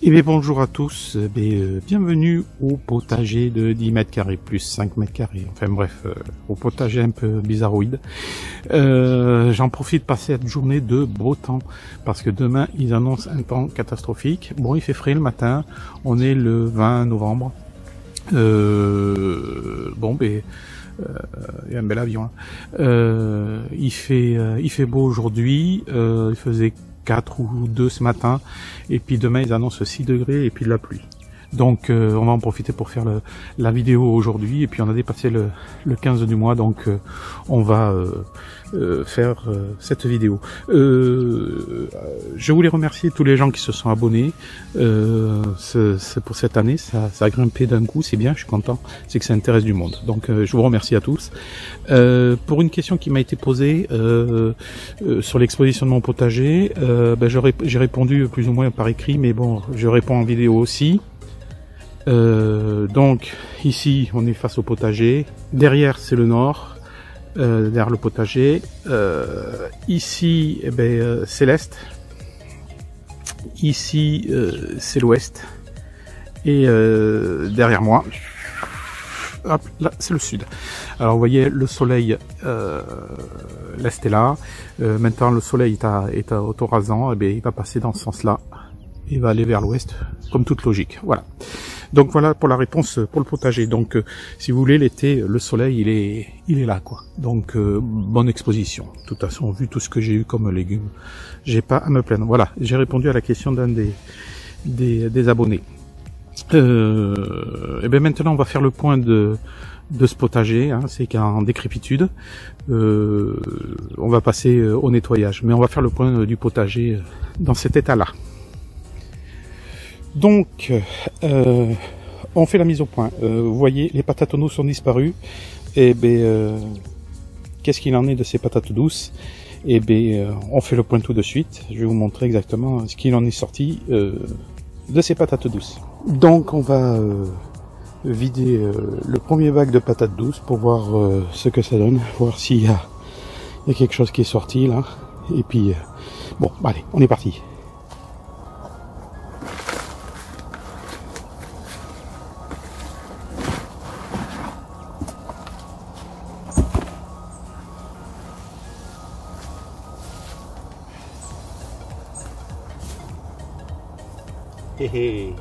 Et bien bonjour à tous, bienvenue au potager de 10 mètres carrés plus 5 mètres carrés, enfin bref, au potager un peu bizarroïde. J'en profite de passer cette journée de beau temps, parce que demain ils annoncent un temps catastrophique. Bon, il fait frais le matin, on est le 20 novembre. Il y a un bel avion. Il fait beau aujourd'hui, il faisait 4 ou 2 ce matin, et puis demain ils annoncent 6 degrés et puis de la pluie. Donc on va en profiter pour faire la vidéo aujourd'hui, et puis on a dépassé le 15 du mois, donc on va faire cette vidéo. Je voulais remercier tous les gens qui se sont abonnés. C'est pour cette année, ça a grimpé d'un coup, c'est bien, je suis content, c'est que ça intéresse du monde. Donc je vous remercie à tous. Pour une question qui m'a été posée sur l'exposition de mon potager, j'ai répondu plus ou moins par écrit, mais bon, je réponds en vidéo aussi. Donc ici on est face au potager, derrière c'est le nord, derrière le potager, ici c'est l'est, ici c'est l'ouest, et derrière moi, hop, là c'est le sud. Alors vous voyez le soleil, l'est est là, maintenant le soleil est à autorasant, et il va passer dans ce sens là, il va aller vers l'ouest, comme toute logique, voilà. Donc voilà pour la réponse pour le potager. Donc si vous voulez, l'été, le soleil il est là quoi. Donc bonne exposition. De toute façon, vu tout ce que j'ai eu comme légumes, j'ai pas à me plaindre. Voilà, j'ai répondu à la question d'un des abonnés. Et bien maintenant on va faire le point de ce potager, hein, c'est qu'en décrépitude. On va passer au nettoyage, mais on va faire le point du potager dans cet état-là. Donc, on fait la mise au point. Vous voyez, les patates douces sont disparues. Et qu'est-ce qu'il en est de ces patates douces? Et on fait le point tout de suite. Je vais vous montrer exactement ce qu'il en est sorti de ces patates douces. Donc, on va vider le premier bac de patates douces pour voir ce que ça donne, voir s'il y a quelque chose qui est sorti là. Et puis, bon, allez, on est parti. Hé hé.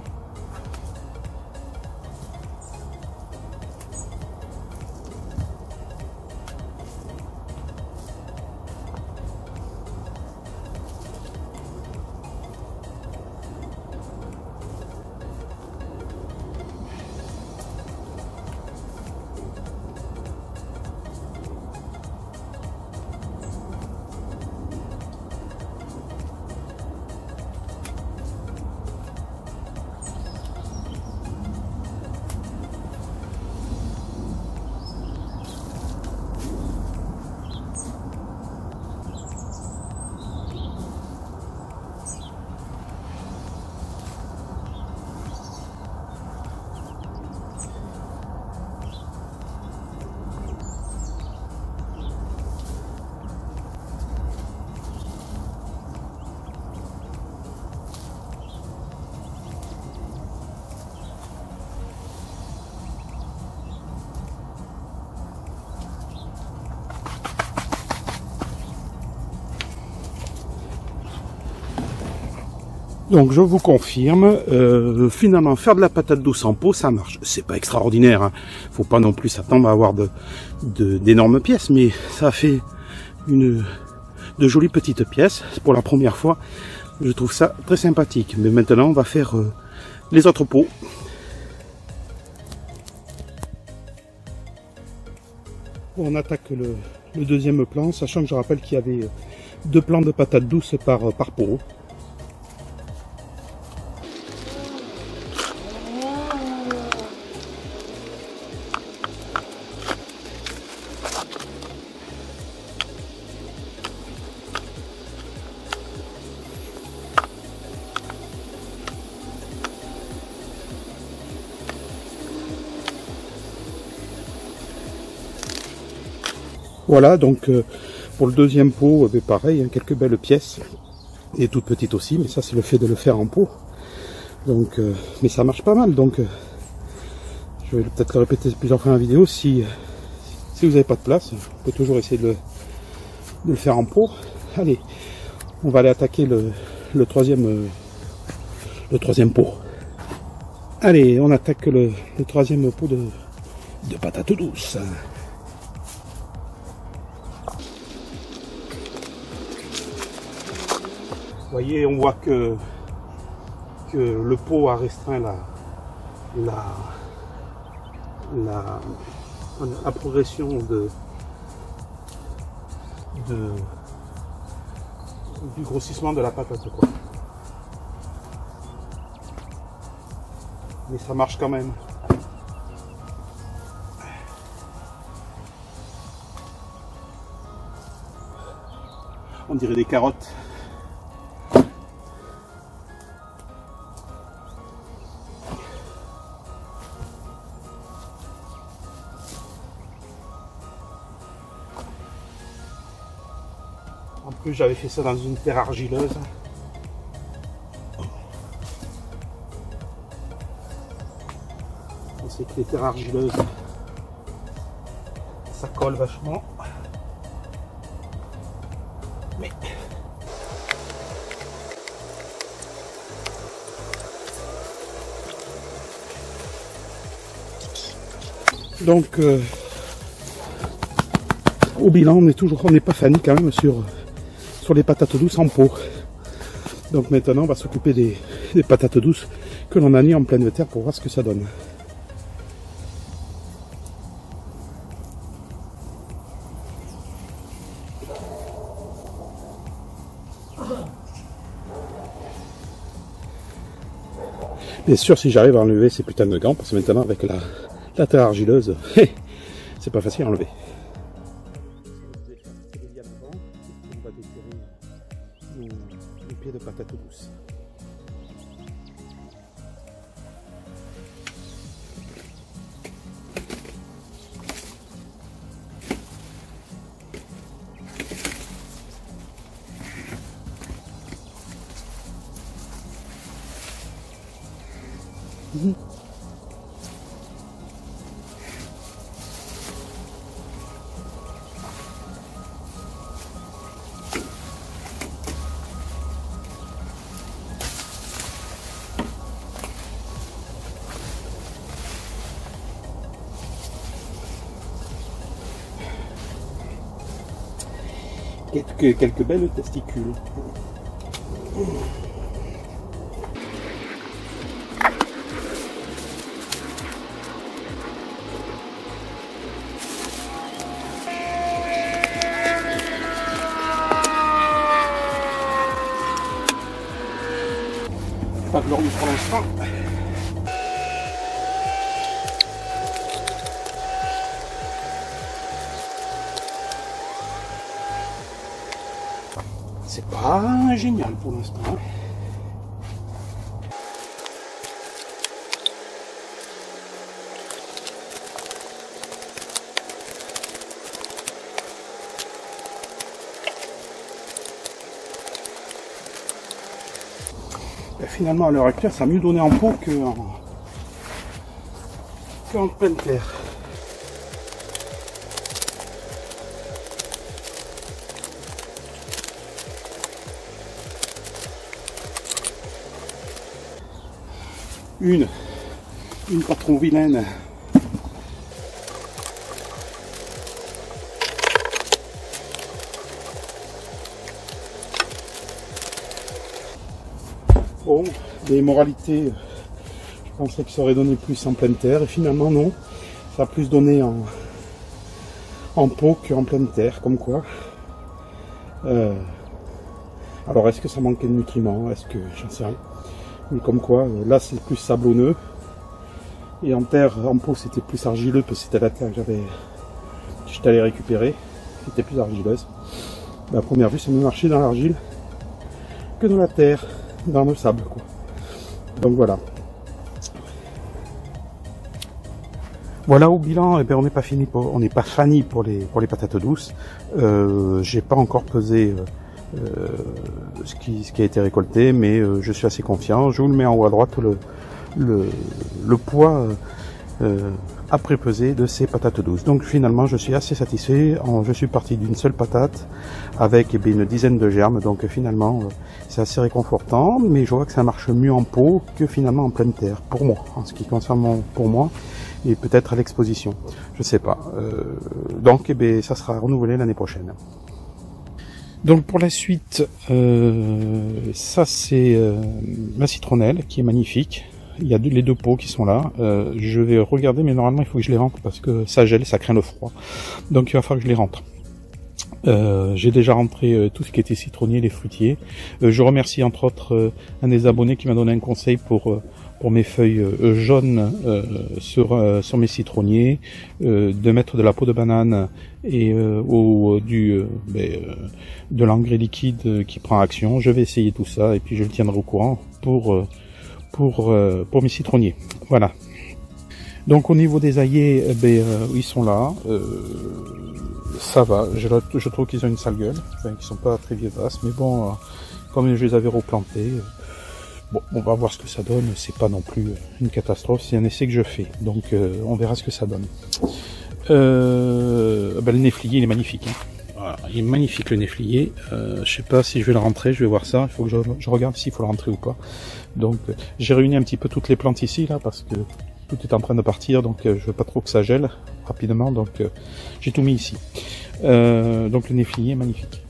Donc je vous confirme, finalement faire de la patate douce en pot, ça marche. C'est pas extraordinaire, hein. Faut pas non plus s'attendre à avoir d'énormes pièces, mais ça fait de jolies petites pièces. Pour la première fois, je trouve ça très sympathique. Mais maintenant on va faire les autres pots. On attaque le deuxième plan, sachant que je rappelle qu'il y avait 2 plans de patates douces par pot. Voilà, donc pour le deuxième pot, pareil, hein, quelques belles pièces, et toutes petites aussi, mais ça c'est le fait de le faire en pot. Donc, mais ça marche pas mal, donc je vais peut-être le répéter plusieurs fois dans la vidéo. Si vous n'avez pas de place, on peut toujours essayer de le faire en pot. Allez, on va aller attaquer le troisième pot. Allez, on attaque le troisième pot de patates douces. Vous voyez, on voit que le pot a restreint la progression du grossissement de la patate, quoi. Mais ça marche quand même. On dirait des carottes. En plus, j'avais fait ça dans une terre argileuse. On sait que les terres argileuses, ça colle vachement. Mais donc au bilan, on n'est pas fan quand même sur les patates douces en pot. Donc maintenant, on va s'occuper des patates douces que l'on a mis en pleine terre pour voir ce que ça donne. Bien sûr, si j'arrive à enlever ces putains de gants, parce que maintenant avec la terre argileuse, c'est pas facile à enlever. On va déterrer les pieds de patates douces. Quelques belles testicules. Pas glorieux pour l'instant. C'est pas génial pour l'instant. Et finalement, à l'heure actuelle, ça a mieux donné en pot qu'en pleine terre. Une pas trop vilaine. Bon, les moralités, je pensais que ça aurait donné plus en pleine terre, et finalement non, ça a plus donné en pot qu'en pleine terre, comme quoi. Alors est-ce que ça manquait de nutriments? Est-ce que j'en sais rien. Mais comme quoi, là c'est plus sablonneux, et en terre, en pot c'était plus argileux, parce que c'était la terre que j'étais allé récupérer, qui était plus argileuse. Mais à première vue, ça mieux marché dans l'argile que dans la terre, dans le sable, quoi. Donc voilà. Voilà, au bilan, eh bien, on n'est pas fini on n'est pas fani pour les patates douces. J'ai pas encore pesé ce qui a été récolté, mais je suis assez confiant. Je vous le mets en haut à droite, le poids à prépeser de ces patates douces. Donc finalement je suis assez satisfait. Je suis parti d'une seule patate avec une dizaine de germes, donc finalement c'est assez réconfortant, mais je vois que ça marche mieux en pot que finalement en pleine terre, pour moi, en ce qui concerne pour moi, et peut-être à l'exposition, je sais pas. Donc ça sera renouvelé l'année prochaine. Donc pour la suite, ça c'est ma citronnelle qui est magnifique. Il y a les deux pots qui sont là. Je vais regarder, mais normalement il faut que je les rentre parce que ça gèle, ça craint le froid. Donc il va falloir que je les rentre. J'ai déjà rentré tout ce qui était citronnier, les fruitiers. Je remercie entre autres un des abonnés qui m'a donné un conseil pour mes feuilles jaunes sur mes citronniers, de mettre de la peau de banane et de l'engrais liquide qui prend action. Je vais essayer tout ça et puis je le tiendrai au courant pour mes citronniers. Voilà. Donc au niveau des aillés, ils sont là. Ça va. Je trouve qu'ils ont une sale gueule. Enfin, qu'ils sont pas très vivaces, mais bon, comme je les avais replantés. Bon, on va voir ce que ça donne, c'est pas non plus une catastrophe, c'est un essai que je fais, donc on verra ce que ça donne. Le néflier, il est magnifique. Hein. Voilà, il est magnifique le néflier, je sais pas si je vais le rentrer, je vais voir ça, il faut que je regarde s'il faut le rentrer ou pas. Donc j'ai réuni un petit peu toutes les plantes ici, là, parce que tout est en train de partir, donc je veux pas trop que ça gèle rapidement, donc j'ai tout mis ici. Donc le néflier est magnifique.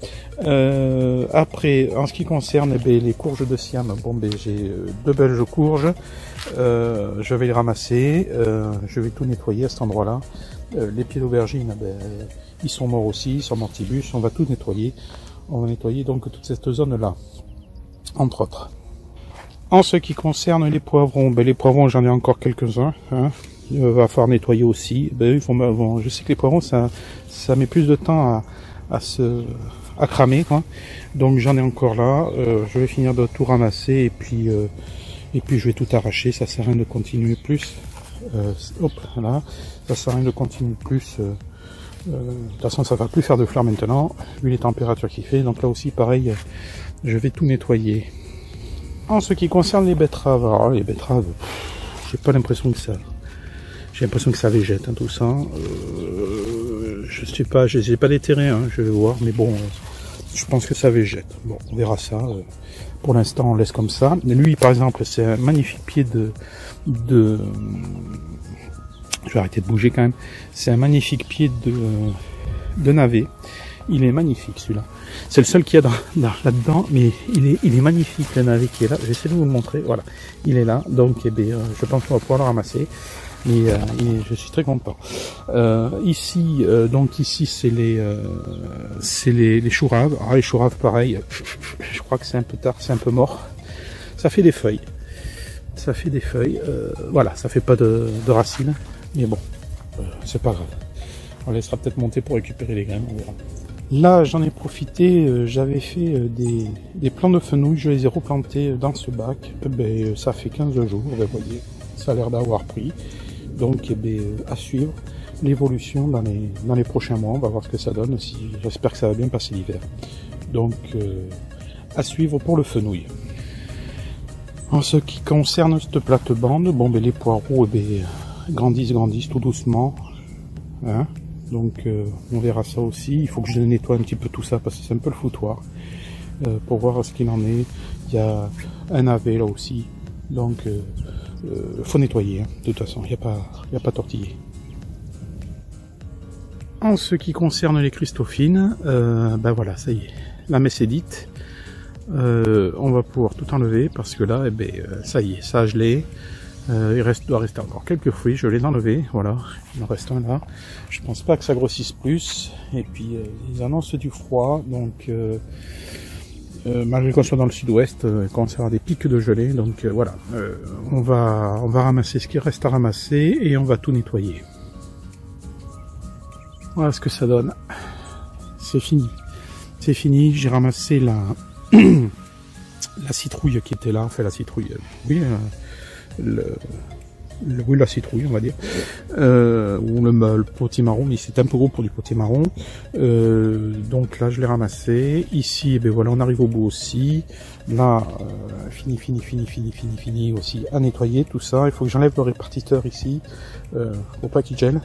Après, en ce qui concerne les courges de Siam, j'ai deux belles courges. Je vais les ramasser. Je vais tout nettoyer à cet endroit-là. Les pieds d'aubergine, ils sont morts aussi, ils sont mortibus. On va tout nettoyer. On va nettoyer donc toute cette zone-là, entre autres. En ce qui concerne les poivrons, j'en ai encore quelques-uns. Hein. Il va falloir nettoyer aussi. Je sais que les poivrons, ça met plus de temps à cramer, quoi. Donc j'en ai encore là. Je vais finir de tout ramasser et puis je vais tout arracher. Ça sert à rien de continuer plus. Hop, là. Ça sert à rien de continuer plus. De toute façon, ça va plus faire de fleurs maintenant, vu les températures qu'il fait. Donc là aussi, pareil, je vais tout nettoyer. En ce qui concerne les betteraves, alors les betteraves, j'ai pas l'impression que ça. J'ai l'impression que ça végète, hein, tout ça. Je sais pas, je les ai pas déterrés, hein, je vais voir, mais bon, je pense que ça végète. Bon, on verra ça. Pour l'instant, on laisse comme ça. Lui, par exemple, c'est un magnifique pied je vais arrêter de bouger quand même. C'est un magnifique pied de navet. Il est magnifique celui-là. C'est le seul qu'il y a là-dedans, mais il est magnifique le navet qui est là. J'essaie de vous le montrer. Voilà, il est là. Donc, je pense qu'on va pouvoir le ramasser. Et je suis très content. Ici, c'est les chouraves. Alors les chouraves, pareil. Je crois que c'est un peu tard, c'est un peu mort. Ça fait des feuilles. Voilà, ça fait pas de racines, mais bon, c'est pas grave. On laissera peut-être monter pour récupérer les graines. On verra. Là, j'en ai profité. J'avais fait des plants de fenouil. Je les ai replantés dans ce bac. Ça fait 15 jours. Vous voyez, ça a l'air d'avoir pris. Donc, à suivre l'évolution dans les prochains mois. On va voir ce que ça donne. J'espère que ça va bien passer l'hiver. Donc, à suivre pour le fenouil. En ce qui concerne cette plate-bande, les poireaux, grandissent tout doucement. Hein, donc, on verra ça aussi. Il faut que je nettoie un petit peu tout ça parce que c'est un peu le foutoir. Pour voir ce qu'il en est. Il y a un navet là aussi. Donc, faut nettoyer, hein. De toute façon, il n'y a pas tortillé. En ce qui concerne les Christophines, voilà, ça y est, la messe est dite. On va pouvoir tout enlever parce que là, ça y est, ça a gelé. Il doit rester encore quelques fruits, je les ai enlevés, voilà, il en reste un là. Je pense pas que ça grossisse plus. Et puis, ils annoncent du froid, donc malgré qu'on soit dans le sud-ouest, il commence à avoir des pics de gelée, donc voilà, on va ramasser ce qui reste à ramasser et on va tout nettoyer. Voilà ce que ça donne. C'est fini. C'est fini, j'ai ramassé la citrouille qui était là, enfin la citrouille, oui, oui, la citrouille, on va dire, ou le potimarron, mais c'est un peu gros pour du potimarron. Donc là, je l'ai ramassé. Ici, eh ben voilà, on arrive au bout aussi. Là, fini aussi à nettoyer tout ça. Il faut que j'enlève le répartiteur ici, au paquet gel.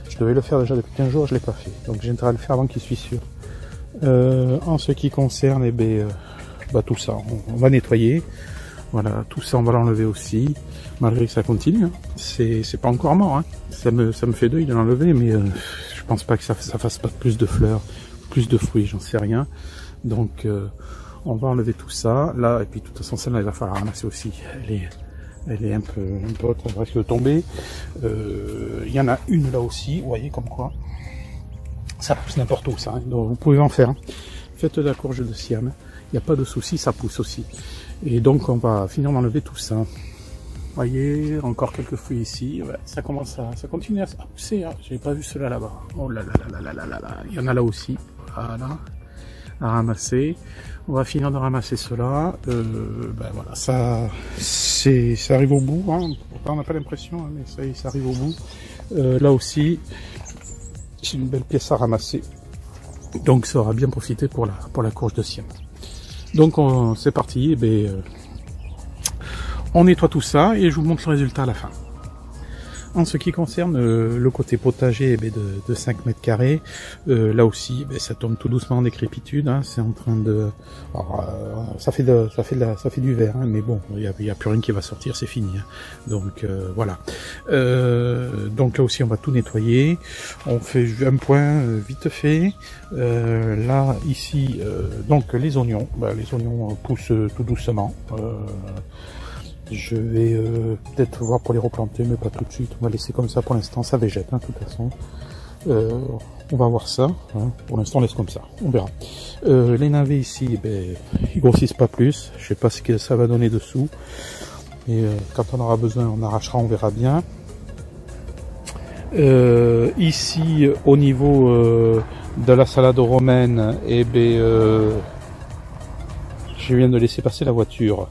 Je devais le faire déjà depuis 15 jours, je l'ai pas fait. Donc j'ai intérêt à le faire avant qu'il soit sûr. En ce qui concerne, eh ben, tout ça, on va nettoyer. Voilà, tout ça on va l'enlever aussi, malgré que ça continue. Hein. C'est pas encore mort, hein. Ça me fait deuil de l'enlever, mais je pense pas que ça fasse pas plus de fleurs, plus de fruits, j'en sais rien. Donc on va enlever tout ça là, et puis de toute façon celle-là il va falloir ramasser aussi. Elle est un peu haute, elle risque de tomber. Il y en a une là aussi, vous voyez comme quoi ça pousse n'importe où ça. Hein. Donc vous pouvez en faire. Hein. Faites de la courge de Siam, il n'y a pas de souci, ça pousse aussi. Et donc on va finir d'enlever tout ça. Vous voyez, encore quelques fruits ici. Ouais, ça continue à pousser. Hein. J'ai pas vu cela là-bas. Oh là là là là là là là. Il y en a là aussi. Voilà. À ramasser. On va finir de ramasser cela. Voilà, ça arrive au bout. Hein. On n'a pas l'impression, hein, mais ça arrive au bout. Là aussi, c'est une belle pièce à ramasser. Donc ça aura bien profité pour la courge de Siam. Donc c'est parti, on nettoie tout ça et je vous montre le résultat à la fin. En ce qui concerne le côté potager de 5 mètres carrés, là aussi ça tombe tout doucement en décrépitude, hein, c'est en train de... Alors, ça fait du vert, hein, mais bon, il y a plus rien qui va sortir, c'est fini. Hein. Donc voilà. Donc là aussi on va tout nettoyer, on fait un point vite fait. Là ici, donc les oignons poussent tout doucement. Je vais peut-être voir pour les replanter, mais pas tout de suite. On va laisser comme ça pour l'instant, ça végète, hein, de toute façon. On va voir ça. Hein. Pour l'instant, on laisse comme ça. On verra. Les navets ici, ils grossissent pas plus. Je sais pas ce que ça va donner dessous. Et quand on aura besoin, on arrachera, on verra bien. Ici, au niveau de la salade romaine, je viens de laisser passer la voiture.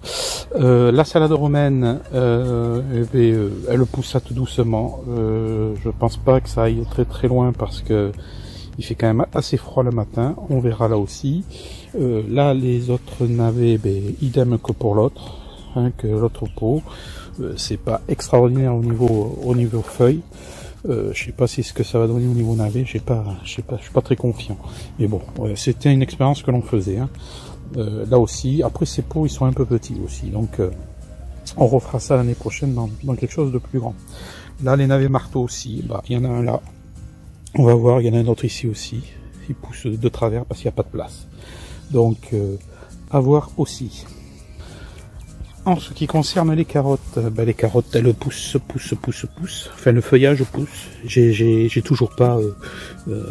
La salade romaine, elle pousse tout doucement. Je pense pas que ça aille très très loin parce que il fait quand même assez froid le matin. On verra là aussi. Là, les autres navets, idem que pour l'autre, hein, que l'autre pot. C'est pas extraordinaire au niveau feuilles. Je sais pas si ce que ça va donner au niveau navet. Je suis pas très confiant. Mais bon, c'était une expérience que l'on faisait. Hein. Là aussi, après ces pots ils sont un peu petits aussi, donc on refera ça l'année prochaine dans quelque chose de plus grand. Là les navets marteaux aussi, il y en a un là, on va voir, il y en a un autre ici aussi, il pousse de travers parce qu'il n'y a pas de place, donc à voir aussi. En ce qui concerne les carottes, les carottes elles poussent, enfin le feuillage pousse, j'ai toujours pas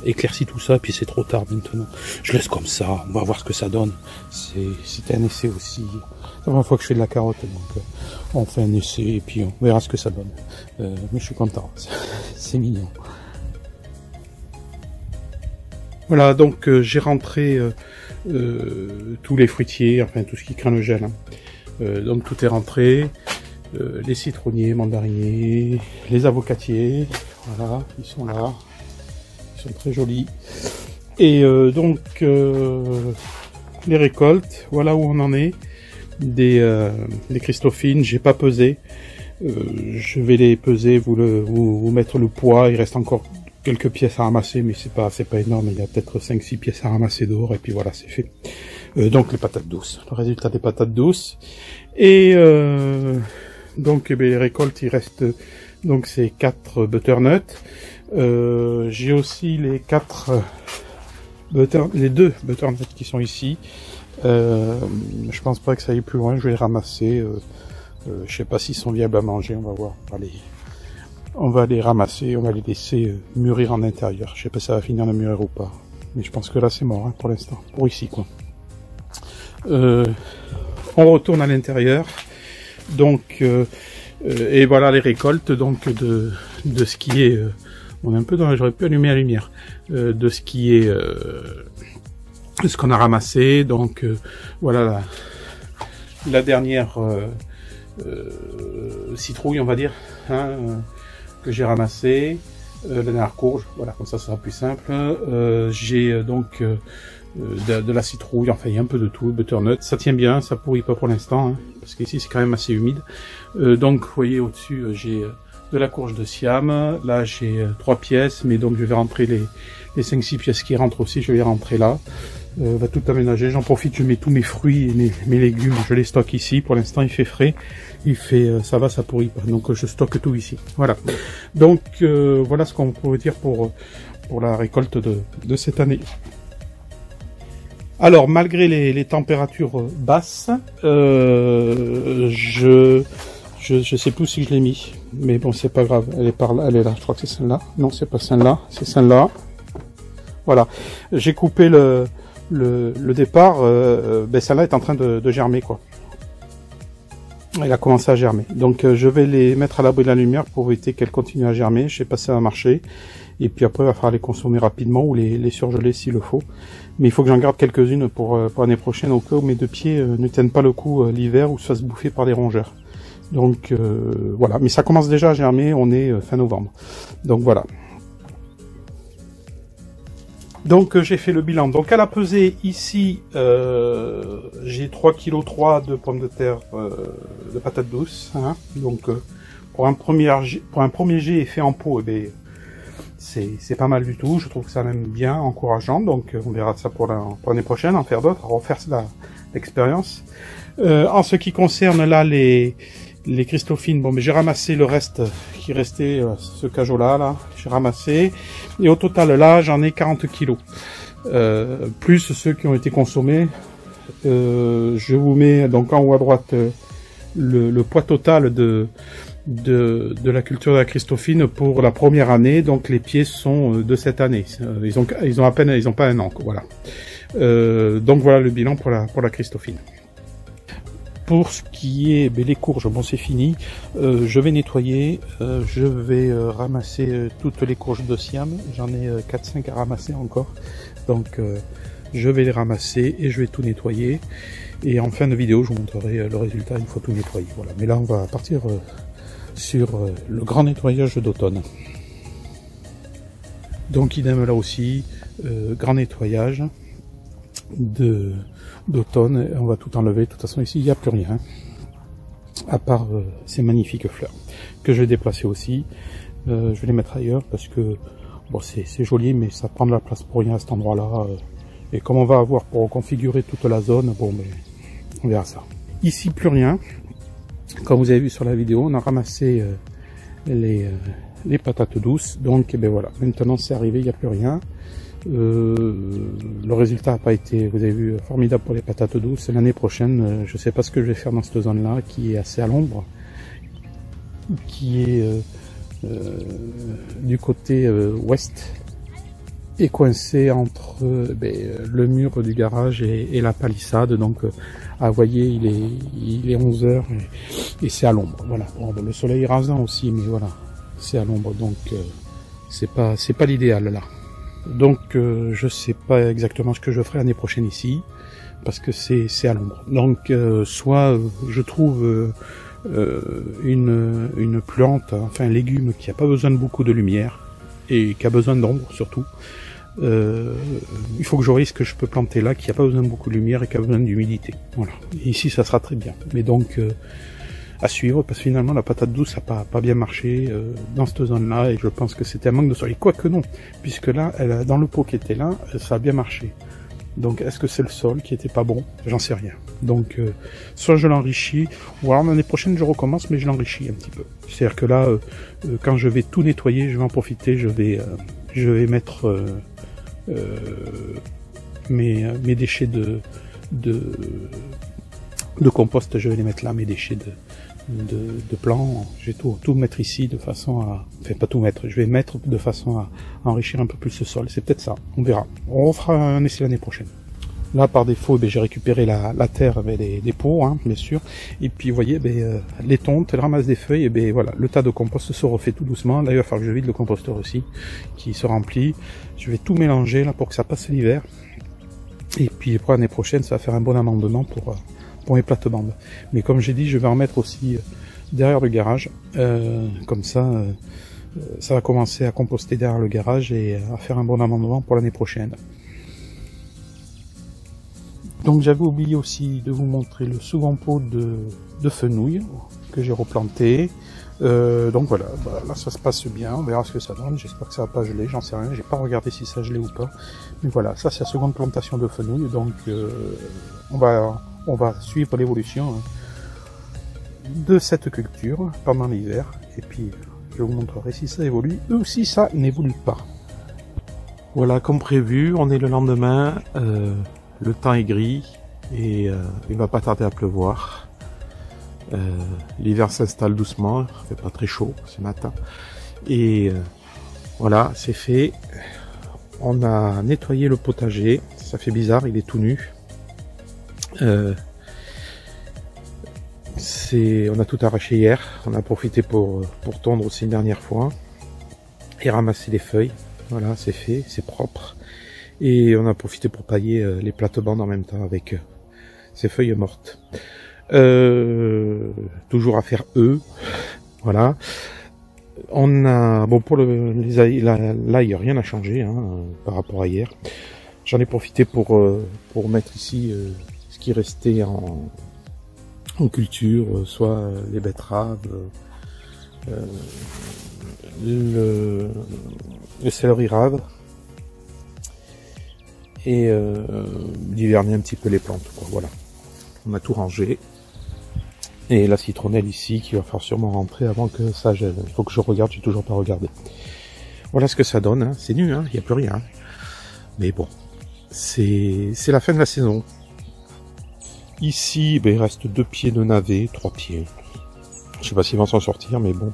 éclairci tout ça, puis c'est trop tard maintenant, je laisse comme ça, on va voir ce que ça donne, c'était un essai aussi, c'est la première fois que je fais de la carotte, donc on fait un essai et puis on verra ce que ça donne, mais je suis content, c'est mignon. Voilà, donc j'ai rentré tous les fruitiers, enfin tout ce qui craint le gel, hein. Donc tout est rentré, les citronniers, mandariniers, les avocatiers, voilà, ils sont là, ils sont très jolis. Et donc les récoltes, voilà où on en est, des Christophines, j'ai pas pesé, je vais les peser, vous mettre le poids, il reste encore quelques pièces à ramasser, mais c'est pas énorme, il y a peut-être 5-6 pièces à ramasser dehors, et puis voilà, c'est fait. Donc les patates douces, le résultat des patates douces. Et donc les récoltes, il reste donc ces 4 butternuts. J'ai aussi les 2 butternuts qui sont ici. Je pense pas que ça aille plus loin, je vais les ramasser. Je sais pas s'ils sont viables à manger, on va voir. On va les ramasser, on va les laisser mûrir en intérieur. Je sais pas si ça va finir de mûrir ou pas. Mais je pense que là c'est mort, hein, pour l'instant. Pour ici quoi. On retourne à l'intérieur. Donc et voilà les récoltes donc de ce qui est on est un peu dans, j'aurais pu allumer la lumière, de ce qui est ce qu'on a ramassé. Donc voilà la dernière citrouilles, on va dire, hein, que j'ai ramassé. La dernière courge, voilà, comme ça sera plus simple. J'ai donc de la citrouille, enfin il y a un peu de tout, butternut, ça tient bien, ça pourrit pas pour l'instant, hein, parce qu'ici c'est quand même assez humide. Donc vous voyez au-dessus j'ai de la courge de Siam, là j'ai 3 pièces, mais donc je vais rentrer les 5-6 pièces qui rentrent aussi, je vais les rentrer là. On va tout aménager, j'en profite, je mets tous mes fruits et mes légumes, je les stocke ici, pour l'instant il fait frais, il fait, ça va, ça pourrit pas, donc je stocke tout ici, voilà. Donc voilà ce qu'on pourrait dire pour la récolte de cette année. Alors malgré les températures basses, je sais plus si je l'ai mis, mais bon c'est pas grave, elle est par là, elle est là, je crois que c'est celle-là, non c'est pas celle-là, c'est celle-là, voilà, j'ai coupé le départ, ben celle-là est en train de germer quoi. Elle a commencé à germer. Donc je vais les mettre à l'abri de la lumière pour éviter qu'elles continuent à germer. Je sais pas si ça va marcher. Et puis après il va falloir les consommer rapidement ou les surgeler s'il le faut. Mais il faut que j'en garde quelques-unes pour l'année prochaine au cas où mes 2 pieds ne tiennent pas le coup l'hiver ou se fassent bouffer par des rongeurs. Donc voilà. Mais ça commence déjà à germer, on est fin novembre. Donc voilà. Donc j'ai fait le bilan. Donc à la pesée ici, j'ai 3,3 kg de pommes de terre, de patates douces. Hein. Donc pour un premier jet fait en pot, eh bien, c'est pas mal du tout. Je trouve que ça même bien encourageant. Donc on verra ça pour l'année prochaine, en faire d'autres, refaire l'expérience. En ce qui concerne là les Christophines, bon mais j'ai ramassé le reste qui restait, ce cajot là, j'ai ramassé, et au total là j'en ai 40 kilos, plus ceux qui ont été consommés. Je vous mets donc en haut à droite le poids total de la culture de la Christophine pour la première année, donc les pieds sont de cette année, ils ont pas un an, voilà. Donc voilà le bilan pour la Christophine. Pour ce qui est les courges, bon c'est fini, je vais nettoyer, je vais ramasser toutes les courges de Siam, j'en ai 4-5 à ramasser encore, donc je vais les ramasser et je vais tout nettoyer, et en fin de vidéo je vous montrerai le résultat une fois tout nettoyé, voilà. Mais là on va partir sur le grand nettoyage d'automne. Donc idem là aussi, grand nettoyage d'automne, on va tout enlever. De toute façon ici il n'y a plus rien à part ces magnifiques fleurs que je vais déplacer aussi. Je vais les mettre ailleurs parce que bon c'est joli mais ça prend de la place pour rien à cet endroit là, et comme on va avoir pour reconfigurer toute la zone, bon mais on verra ça. Ici plus rien, comme vous avez vu sur la vidéo, on a ramassé les patates douces, donc ben voilà, maintenant c'est arrivé, il n'y a plus rien. Le résultat n'a pas été, vous avez vu, formidable pour les patates douces. L'année prochaine, je sais pas ce que je vais faire dans cette zone là qui est assez à l'ombre, qui est du côté ouest et coincé entre le mur du garage et la palissade. Donc vous voyez il est 11h et c'est à l'ombre, voilà. Bon, le soleil est rasant aussi, mais voilà, c'est à l'ombre, donc c'est pas l'idéal là. Donc je sais pas exactement ce que je ferai l'année prochaine ici, parce que c'est à l'ombre. Donc soit je trouve une plante, enfin un légume qui a pas besoin de beaucoup de lumière et qui a besoin d'ombre surtout. Il faut que je risque que je peux planter là, qui a pas besoin de beaucoup de lumière et qui a besoin d'humidité. Voilà. Et ici ça sera très bien. Mais donc à suivre, parce que finalement la patate douce n'a pas bien marché dans cette zone-là, et je pense que c'était un manque de soleil. Quoique non, puisque là, dans le pot qui était là, ça a bien marché. Donc est-ce que c'est le sol qui était pas bon? J'en sais rien. Donc soit je l'enrichis, ou alors l'année prochaine je recommence, mais je l'enrichis un petit peu. C'est-à-dire que là, quand je vais tout nettoyer, je vais en profiter, je vais mettre mes déchets de compost, je vais les mettre là, mes déchets de plants, je vais tout mettre ici de façon à, enfin pas tout mettre, je vais mettre de façon à enrichir un peu plus ce sol, c'est peut-être ça, on verra. On fera un essai l'année prochaine. Là par défaut, j'ai récupéré la terre des pots, hein, bien sûr, et puis vous voyez, les tontes, elles ramassent des feuilles, et voilà, le tas de compost se refait tout doucement. Là il va falloir que je vide le composteur aussi, qui se remplit, je vais tout mélanger là pour que ça passe l'hiver, et puis pour l'année prochaine ça va faire un bon amendement pour mes plates-bandes. Mais comme j'ai dit, je vais en mettre aussi derrière le garage. Comme ça, ça va commencer à composter derrière le garage et à faire un bon amendement pour l'année prochaine. Donc j'avais oublié aussi de vous montrer le second pot de fenouil que j'ai replanté. Donc voilà, bah, là ça se passe bien, on verra ce que ça donne, j'espère que ça va pas geler, j'en sais rien, j'ai pas regardé si ça gelait ou pas. Mais voilà, ça c'est la seconde plantation de fenouil, donc on va suivre l'évolution de cette culture pendant l'hiver, et puis je vous montrerai si ça évolue ou si ça n'évolue pas. Voilà, comme prévu, on est le lendemain, le temps est gris et il va pas tarder à pleuvoir. L'hiver s'installe doucement, il fait pas très chaud ce matin. Et voilà, c'est fait. On a nettoyé le potager, ça fait bizarre, il est tout nu. On a tout arraché hier, on a profité pour tondre aussi une dernière fois et ramasser les feuilles. Voilà, c'est fait, c'est propre. Et on a profité pour pailler les plates-bandes en même temps avec ces feuilles mortes. Toujours à faire voilà. On a, bon, pour l'ail, rien n'a changé par rapport à hier. J'en ai profité pour mettre ici ce qui restait en culture, soit les betteraves, le céleri rave, et d'hiverner un petit peu les plantes, quoi. Voilà, on a tout rangé. Et la citronnelle ici qui va falloir sûrement rentrer avant que ça gèle. Il faut que je regarde, j'ai toujours pas regardé. Voilà ce que ça donne, hein. C'est nu, il n'y a plus rien. Mais bon, c'est la fin de la saison. Ici, ben, il reste 2 pieds de navet, 3 pieds. Je sais pas s'ils vont s'en sortir, mais bon.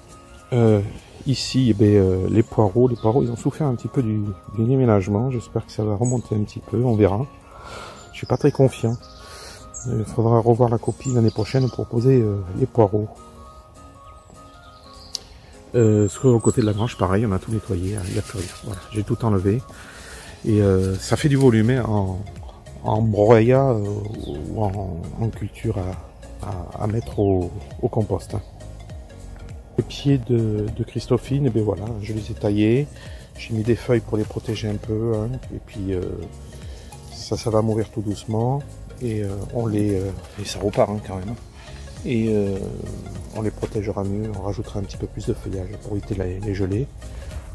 Ici, ben, les poireaux, ils ont souffert un petit peu du déménagement. J'espère que ça va remonter un petit peu, on verra. Je suis pas très confiant. Il faudra revoir la copie l'année prochaine pour poser les poireaux. Sur le côté de la grange, pareil, on a tout nettoyé, il n'y a plus rien. Voilà, j'ai tout enlevé. Et ça fait du volume en broyat ou en culture à mettre au compost. Les pieds de Christophine, et ben voilà, je les ai taillés. J'ai mis des feuilles pour les protéger un peu. Et puis ça va mourir tout doucement. Et et ça repart quand même. Et on les protégera mieux, on rajoutera un petit peu plus de feuillage pour éviter les gelées.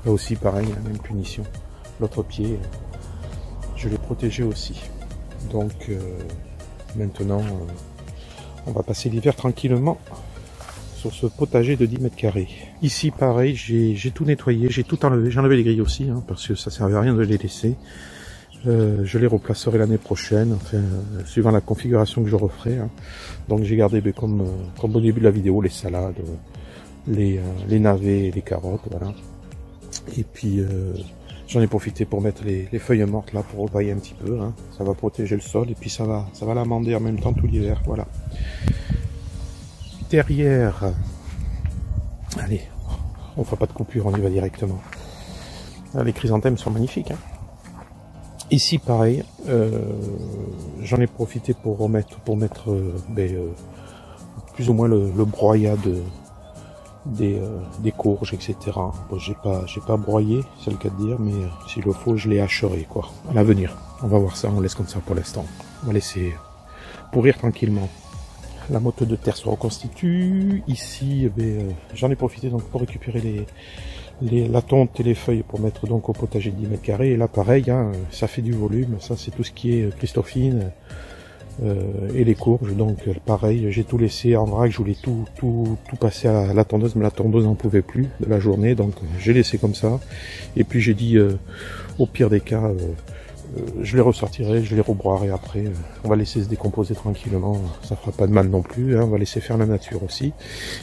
Là aussi pareil, la même punition. L'autre pied, je l'ai protégé aussi. Donc maintenant, on va passer l'hiver tranquillement sur ce potager de 10 mètres carrés. Ici pareil, j'ai tout nettoyé, j'ai tout enlevé, j'ai enlevé les grilles aussi, parce que ça ne servait à rien de les laisser. Je les replacerai l'année prochaine, enfin, suivant la configuration que je referai. Donc j'ai gardé comme au début de la vidéo les salades, les navets et les carottes, voilà. Et puis j'en ai profité pour mettre les feuilles mortes là pour repailler un petit peu. Ça va protéger le sol et puis ça va l'amender en même temps tout l'hiver, voilà. Derrière, allez, on fera pas de coupure, on y va directement. Les chrysanthèmes sont magnifiques. Ici pareil, j'en ai profité pour mettre plus ou moins le broyat des courges, etc. Bon, j'ai pas broyé, c'est le cas de dire, mais s'il le faut, je les hacherai quoi. À l'avenir, on va voir ça, on laisse comme ça pour l'instant. On va laisser pourrir tranquillement. La motte de terre se reconstitue. Ici, j'en ai profité donc pour récupérer la tonte et les feuilles pour mettre donc au potager de 10 mètres carrés. Et là pareil, ça fait du volume, ça c'est tout ce qui est Christophine et les courges. Donc pareil, j'ai tout laissé en vrac, je voulais tout passer à la tondeuse, mais la tondeuse n'en pouvait plus de la journée, donc j'ai laissé comme ça. Et puis j'ai dit au pire des cas, je les ressortirai, je les rebroierai après. On va laisser se décomposer tranquillement, ça fera pas de mal non plus, on va laisser faire la nature aussi.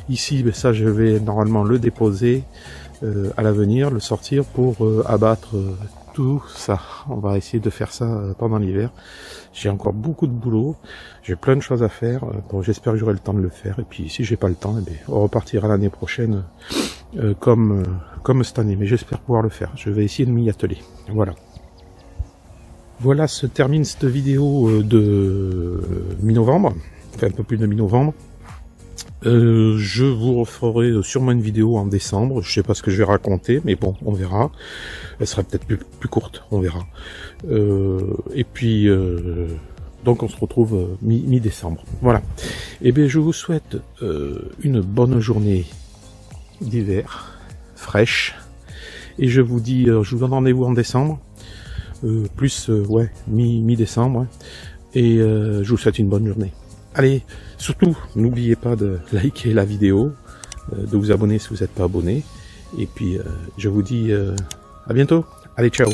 Ici, ça je vais normalement le déposer à l'avenir, le sortir pour abattre tout ça. On va essayer de faire ça pendant l'hiver. J'ai encore beaucoup de boulot, j'ai plein de choses à faire, bon, j'espère que j'aurai le temps de le faire, et puis si j'ai pas le temps, on repartira l'année prochaine comme cette année, mais j'espère pouvoir le faire. Je vais essayer de m'y atteler. Voilà, se termine cette vidéo de mi-novembre. enfin un peu plus de mi-novembre. Je vous referai sûrement une vidéo en décembre, je sais pas ce que je vais raconter, mais bon, on verra. Elle sera peut-être plus courte, on verra. Et puis, donc on se retrouve mi-décembre. Voilà. Et bien je vous souhaite une bonne journée d'hiver, fraîche. Et je vous dis, je vous donne rendez-vous en décembre, ouais, mi-décembre. Ouais. Et je vous souhaite une bonne journée. Allez, surtout, n'oubliez pas de liker la vidéo, de vous abonner si vous n'êtes pas abonné. Et puis, je vous dis à bientôt. Allez, ciao.